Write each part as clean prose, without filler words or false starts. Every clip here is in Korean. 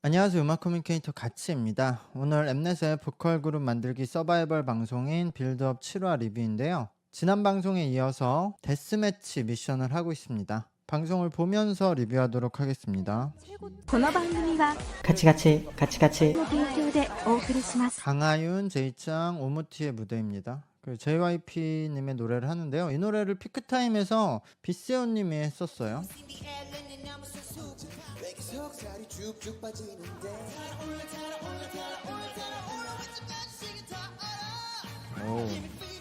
안녕하세요. 음악 커뮤니케이터 가치입니다. 오늘 엠넷의 보컬 그룹 만들기 서바이벌 방송인 빌드업 7화 리뷰인데요. 지난 방송에 이어서 데스매치 미션을 하고 있습니다. 방송을 보면서 리뷰하도록 하겠습니다. この番組はカチカチカチカチの提供でお送りします。 강하윤, 제이짱, 오무티의 무대입니다. 그 JYP님의 노래를 하는데요. 이 노래를 피크타임에서 비세온님이 했었어요. 오,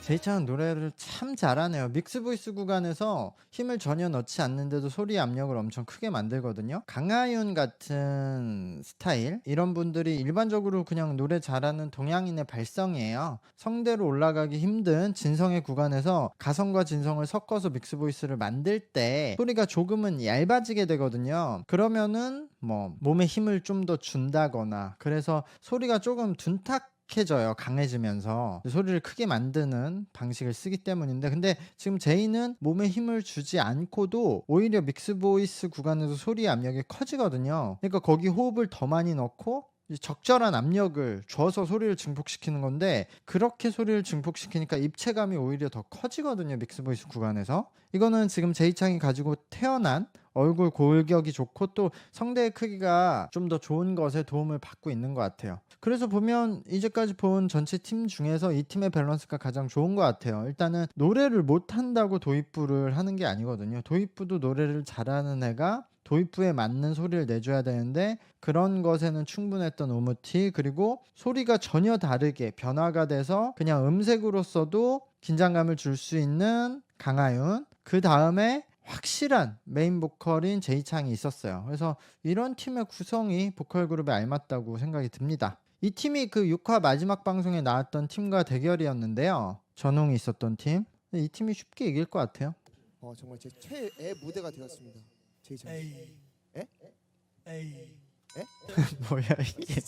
제이찬은 노래를 참 잘하네요. 믹스보이스 구간에서 힘을 전혀 넣지 않는데도 소리 압력을 엄청 크게 만들거든요. 강하윤 같은 스타일, 이런 분들이 일반적으로 그냥 노래 잘하는 동양인의 발성이에요. 성대로 올라가기 힘든 진성의 구간에서 가성과 진성을 섞어서 믹스보이스를 만들 때 소리가 조금은 얇아지게 되거든요. 그러면은 뭐 몸에 힘을 좀 더 준다거나, 그래서 소리가 조금 둔탁해져요. 강해지면서 소리를 크게 만드는 방식을 쓰기 때문인데, 근데 지금 제이는 몸에 힘을 주지 않고도 오히려 믹스보이스 구간에서 소리의 압력이 커지거든요. 그러니까 거기 호흡을 더 많이 넣고 적절한 압력을 줘서 소리를 증폭시키는 건데, 그렇게 소리를 증폭시키니까 입체감이 오히려 더 커지거든요. 믹스보이스 구간에서. 이거는 지금 제이창이 가지고 태어난 얼굴 골격이 좋고 또 성대의 크기가 좀 더 좋은 것에 도움을 받고 있는 것 같아요. 그래서 보면 이제까지 본 전체 팀 중에서 이 팀의 밸런스가 가장 좋은 것 같아요. 일단은 노래를 못한다고 도입부를 하는 게 아니거든요. 도입부도 노래를 잘하는 애가 도입부에 맞는 소리를 내줘야 되는데, 그런 것에는 충분했던 오무티, 그리고 소리가 전혀 다르게 변화가 돼서 그냥 음색으로서도 긴장감을 줄 수 있는 강하윤, 그 다음에 확실한 메인 보컬인 제이창이 있었어요. 그래서 이런 팀의 구성이 보컬 그룹에 알맞다고 생각이 듭니다. 이 팀이 그 6화 마지막 방송에 나왔던 팀과 대결이었는데요. 전웅이 있었던 팀. 이 팀이 쉽게 이길 것 같아요. 정말 제 최애 무대가 되었습니다. 제이찬. 에이. 에? 에이. 뭐야 이게.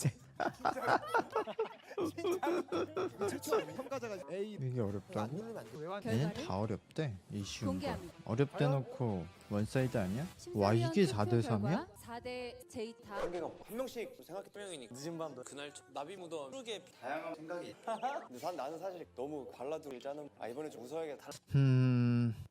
최초 평가자가 A 이게 어렵다고? 안 누르면 안 돼. 얘는 다 어렵대. 이 쉬운 거. 어렵대 놓고 원사이드 아니야? 와, 이게 4대 3이야? 4대 제이타. 한개가 한 명씩 생각해 명이니까 늦은 밤도 그날 나비 무덤 푸르게 다양한 생각이 근데 나는 사실 너무 발라드 일자는 이번에 좀 웃어야겠다.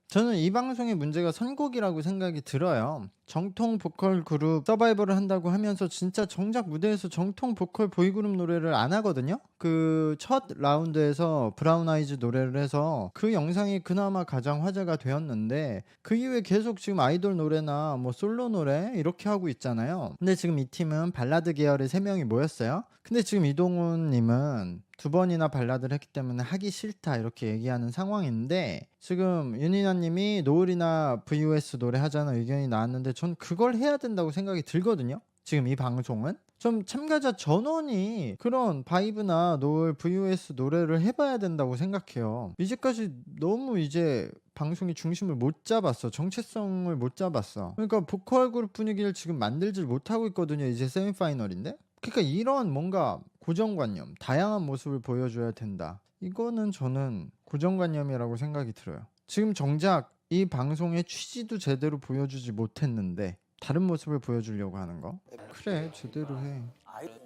저는 이 방송의 문제가 선곡이라고 생각이 들어요. 정통 보컬 그룹 서바이벌을 한다고 하면서 진짜 정작 무대에서 정통 보컬 보이그룹 노래를 안 하거든요. 그 첫 라운드에서 브라운 아이즈 노래를 해서 그 영상이 그나마 가장 화제가 되었는데, 그 이후에 계속 지금 아이돌 노래나 뭐 솔로 노래 이렇게 하고 있잖아요. 근데 지금 이 팀은 발라드 계열의 3명이 모였어요. 근데 지금 이동훈 님은 2번이나 발라드를 했기 때문에 하기 싫다 이렇게 얘기하는 상황인데, 지금 윤희나 님이 노을이나 VOS 노래 하자는 의견이 나왔는데, 전 그걸 해야 된다고 생각이 들거든요. 지금 이 방송은 좀 참가자 전원이 그런 바이브나 노을 VOS 노래를 해봐야 된다고 생각해요. 이제까지 너무 이제 방송이 중심을 못 잡았어. 정체성을 못 잡았어. 그러니까 보컬 그룹 분위기를 지금 만들질 못하고 있거든요. 이제 세미파이널인데. 그러니까 이런 뭔가 고정관념, 다양한 모습을 보여줘야 된다. 이거는 저는 고정관념이라고 생각이 들어요. 지금 정작 이 방송의 취지도 제대로 보여주지 못했는데 다른 모습을 보여주려고 하는 거? 그래, 제대로 해.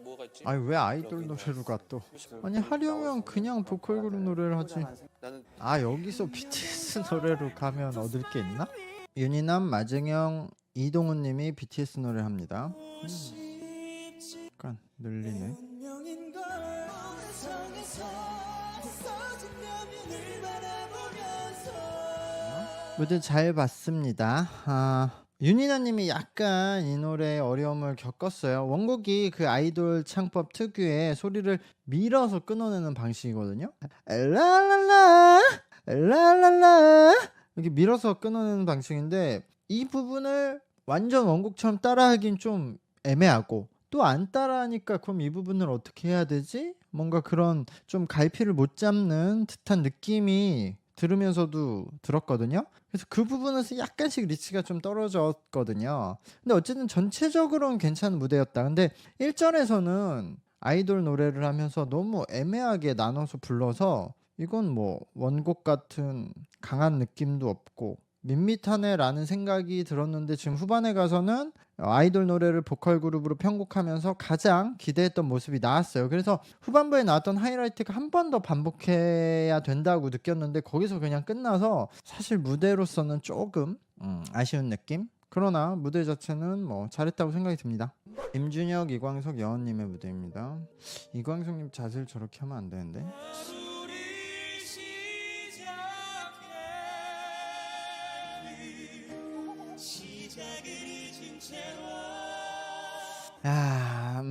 뭐가 있지? 아니 왜 아이돌 노래로 가 또? 아니 하려면 그냥 보컬 그룹 노래를 하지. 나는 아, 여기서 BTS 노래로 가면 얻을 게 있나? 윤희남, 마정영, 이동훈 님이 BTS 노래 합니다. 약간 늘리네. 무대 잘 봤습니다. 윤희나님이 약간 이 노래에 어려움을 겪었어요. 원곡이 그 아이돌 창법 특유의 소리를 밀어서 끊어내는 방식이거든요. 라라라 라라라 이렇게 밀어서 끊어내는 방식인데, 이 부분을 완전 원곡처럼 따라하긴 좀 애매하고, 또 안 따라하니까 그럼 이 부분을 어떻게 해야 되지? 뭔가 그런 좀 갈피를 못 잡는 듯한 느낌이 들으면서도 들었거든요. 그래서 그 부분에서 약간씩 리치가 좀 떨어졌거든요. 근데 어쨌든 전체적으로는 괜찮은 무대였다. 근데 1절에서는 아이돌 노래를 하면서 너무 애매하게 나눠서 불러서 이건 뭐 원곡 같은 강한 느낌도 없고 밋밋하네 라는 생각이 들었는데, 지금 후반에 가서는 아이돌 노래를 보컬 그룹으로 편곡하면서 가장 기대했던 모습이 나왔어요. 그래서 후반부에 나왔던 하이라이트가 한 번 더 반복해야 된다고 느꼈는데 거기서 그냥 끝나서 사실 무대로서는 조금 아쉬운 느낌? 그러나 무대 자체는 뭐 잘했다고 생각이 듭니다. 임준혁, 이광석, 여원님의 무대입니다. 이광석님 자세를 저렇게 하면 안 되는데. 야,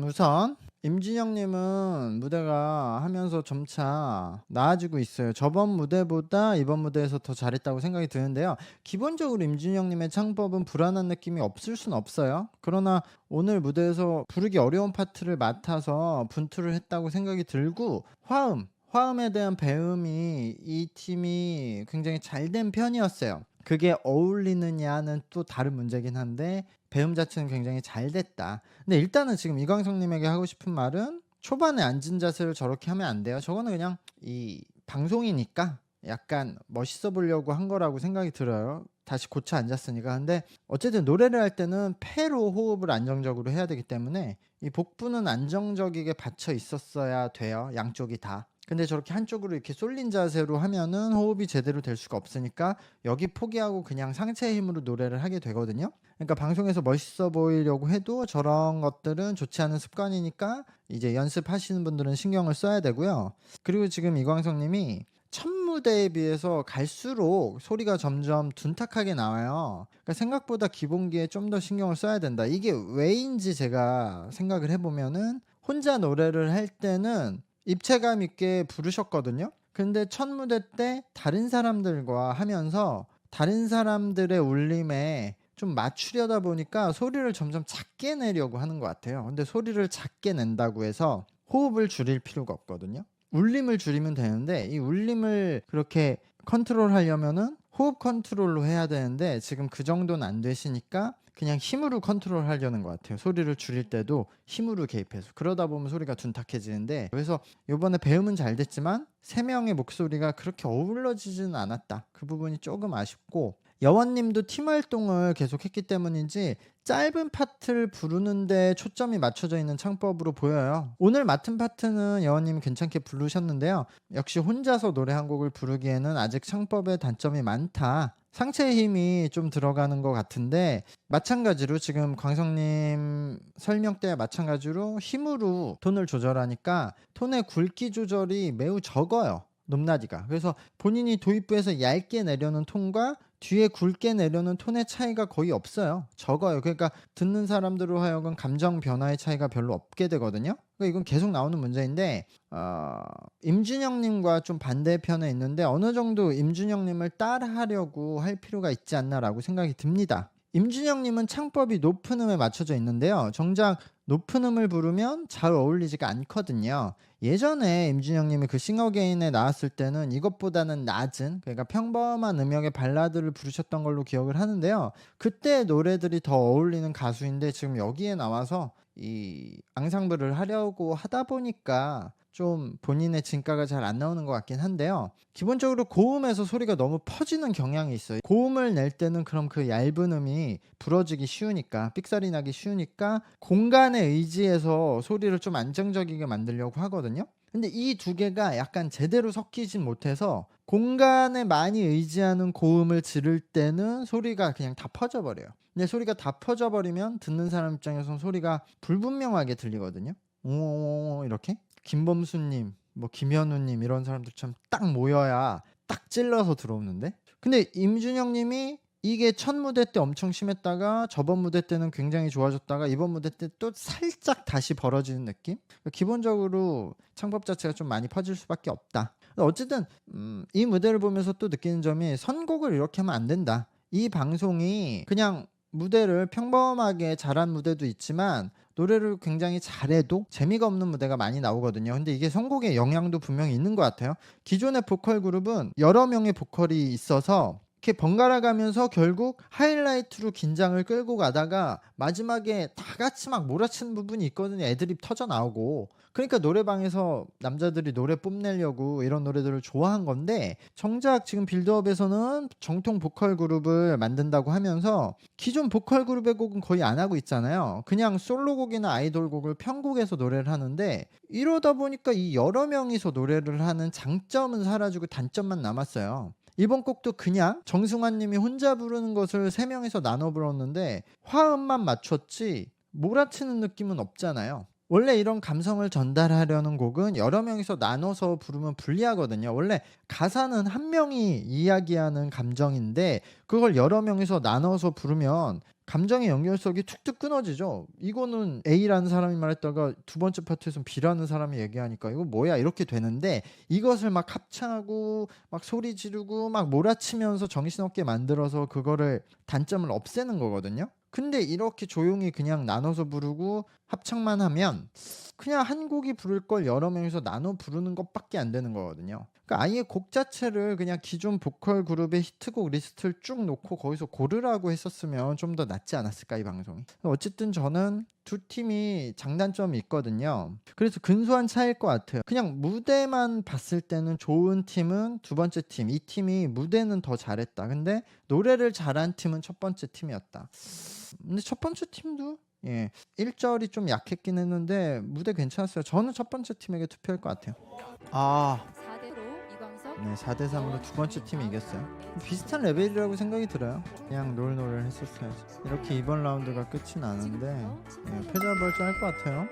우선 임준혁님은 무대가 하면서 점차 나아지고 있어요. 저번 무대보다 이번 무대에서 더 잘했다고 생각이 드는데요. 기본적으로 임준혁님의 창법은 불안한 느낌이 없을 순 없어요. 그러나 오늘 무대에서 부르기 어려운 파트를 맡아서 분투를 했다고 생각이 들고 화음에 대한 배음이 이 팀이 굉장히 잘된 편이었어요. 그게 어울리느냐는 또 다른 문제긴 한데 배음 자체는 굉장히 잘 됐다. 근데 일단은 지금 이광석님에게 하고 싶은 말은 초반에 앉은 자세를 저렇게 하면 안 돼요. 저거는 그냥 이 방송이니까 약간 멋있어 보려고 한 거라고 생각이 들어요. 다시 고쳐 앉았으니까. 근데 어쨌든 노래를 할 때는 폐로 호흡을 안정적으로 해야 되기 때문에 이 복부는 안정적이게 받쳐 있었어야 돼요. 양쪽이 다. 근데 저렇게 한쪽으로 이렇게 쏠린 자세로 하면은 호흡이 제대로 될 수가 없으니까 여기 포기하고 그냥 상체의 힘으로 노래를 하게 되거든요. 그러니까 방송에서 멋있어 보이려고 해도 저런 것들은 좋지 않은 습관이니까 이제 연습하시는 분들은 신경을 써야 되고요. 그리고 지금 이광석 님이 첫 무대에 비해서 갈수록 소리가 점점 둔탁하게 나와요. 그러니까 생각보다 기본기에 좀 더 신경을 써야 된다. 이게 왜인지 제가 생각을 해보면은 혼자 노래를 할 때는 입체감 있게 부르셨거든요. 근데 첫 무대 때 다른 사람들과 하면서 다른 사람들의 울림에 좀 맞추려다 보니까 소리를 점점 작게 내려고 하는 것 같아요. 근데 소리를 작게 낸다고 해서 호흡을 줄일 필요가 없거든요. 울림을 줄이면 되는데 이 울림을 그렇게 컨트롤하려면은 호흡 컨트롤로 해야 되는데 지금 그 정도는 안 되시니까 그냥 힘으로 컨트롤하려는 것 같아요. 소리를 줄일 때도 힘으로 개입해서. 그러다 보면 소리가 둔탁해지는데 그래서 이번에 배음은 잘 됐지만 세 명의 목소리가 그렇게 어우러지지는 않았다. 그 부분이 조금 아쉽고 여원님도 팀 활동을 계속했기 때문인지 짧은 파트를 부르는데 초점이 맞춰져 있는 창법으로 보여요. 오늘 맡은 파트는 여원님이 괜찮게 부르셨는데요. 역시 혼자서 노래 한 곡을 부르기에는 아직 창법에 단점이 많다. 상체의 힘이 좀 들어가는 것 같은데 마찬가지로 지금 광석님 설명 때 마찬가지로 힘으로 톤을 조절하니까 톤의 굵기 조절이 매우 적어요. 높낮이가. 그래서 본인이 도입부에서 얇게 내려는 톤과 뒤에 굵게 내려는 톤의 차이가 거의 없어요. 적어요. 그러니까 듣는 사람들로 하여금 감정 변화의 차이가 별로 없게 되거든요. 그러니까 이건 계속 나오는 문제인데 임준혁님과 좀 반대편에 있는데 어느 정도 임준혁님을 따라하려고 할 필요가 있지 않나라고 생각이 듭니다. 임준혁님은 창법이 높은 음에 맞춰져 있는데요. 정작 높은 음을 부르면 잘 어울리지가 않거든요. 예전에 임준혁님이 그 싱어게인에 나왔을 때는 이것보다는 낮은 그러니까 평범한 음역의 발라드를 부르셨던 걸로 기억을 하는데요. 그때 노래들이 더 어울리는 가수인데 지금 여기에 나와서 이 앙상블을 하려고 하다 보니까 좀 본인의 진가가 잘 안 나오는 것 같긴 한데요. 기본적으로 고음에서 소리가 너무 퍼지는 경향이 있어요. 고음을 낼 때는 그럼 그 얇은 음이 부러지기 쉬우니까 삑사리 나기 쉬우니까 공간에 의지해서 소리를 좀 안정적이게 만들려고 하거든요. 근데 이 두 개가 약간 제대로 섞이진 못해서 공간에 많이 의지하는 고음을 지를 때는 소리가 그냥 다 퍼져버려요. 근데 소리가 다 퍼져버리면 듣는 사람 입장에서는 소리가 불분명하게 들리거든요. 오 이렇게 김범수님 뭐 김현우님 이런 사람들처럼 딱 모여야 딱 찔러서 들어오는데 근데 임준혁님이 이게 첫 무대 때 엄청 심했다가 저번 무대 때는 굉장히 좋아졌다가 이번 무대 때 또 살짝 다시 벌어지는 느낌? 기본적으로 창법 자체가 좀 많이 퍼질 수밖에 없다. 어쨌든 이 무대를 보면서 또 느끼는 점이 선곡을 이렇게 하면 안 된다. 이 방송이 그냥 무대를 평범하게 잘한 무대도 있지만 노래를 굉장히 잘해도 재미가 없는 무대가 많이 나오거든요. 근데 이게 선곡에 영향도 분명히 있는 것 같아요. 기존의 보컬 그룹은 여러 명의 보컬이 있어서 이렇게 번갈아 가면서 결국 하이라이트로 긴장을 끌고 가다가 마지막에 다 같이 막 몰아치는 부분이 있거든요. 애드립 터져 나오고. 그러니까 노래방에서 남자들이 노래 뽐내려고 이런 노래들을 좋아한 건데, 정작 지금 빌드업에서는 정통 보컬 그룹을 만든다고 하면서 기존 보컬 그룹의 곡은 거의 안 하고 있잖아요. 그냥 솔로곡이나 아이돌곡을 편곡해서 노래를 하는데, 이러다 보니까 이 여러 명이서 노래를 하는 장점은 사라지고 단점만 남았어요. 이번 곡도 그냥 정승환 님이 혼자 부르는 것을 3명이서 나눠 불렀는데 화음만 맞췄지 몰아치는 느낌은 없잖아요. 원래 이런 감성을 전달하려는 곡은 여러 명이서 나눠서 부르면 불리하거든요. 원래 가사는 한 명이 이야기하는 감정인데 그걸 여러 명이서 나눠서 부르면 감정의 연결성이 툭툭 끊어지죠. 이거는 A라는 사람이 말했다가 두 번째 파트에서 B라는 사람이 얘기하니까 이거 뭐야 이렇게 되는데, 이것을 막 합창하고 막 소리 지르고 막 몰아치면서 정신없게 만들어서 그거를 단점을 없애는 거거든요. 근데 이렇게 조용히 그냥 나눠서 부르고 합창만 하면 그냥 한 곡이 부를 걸 여러 명이서 나눠 부르는 것밖에 안 되는 거거든요. 그러니까 아예 곡 자체를 그냥 기존 보컬 그룹의 히트곡 리스트를 쭉 놓고 거기서 고르라고 했었으면 좀 더 낫지 않았을까 이 방송이. 어쨌든 저는 두 팀이 장단점이 있거든요. 그래서 근소한 차이일 것 같아요. 그냥 무대만 봤을 때는 좋은 팀은 두 번째 팀, 이 팀이 무대는 더 잘했다. 근데 노래를 잘한 팀은 첫 번째 팀이었다. 근데 첫 번째 팀도 1절이 좀 약했긴 했는데 무대 괜찮았어요. 저는 첫 번째 팀에게 투표할 것 같아요. 4대5 이광석. 네, 4대3으로 두 번째 팀이 이겼어요. 비슷한 레벨이라고 생각이 들어요. 그냥 롤 했었어야지. 이렇게 이번 라운드가 끝이 나는데 패자부활전 할 것 같아요.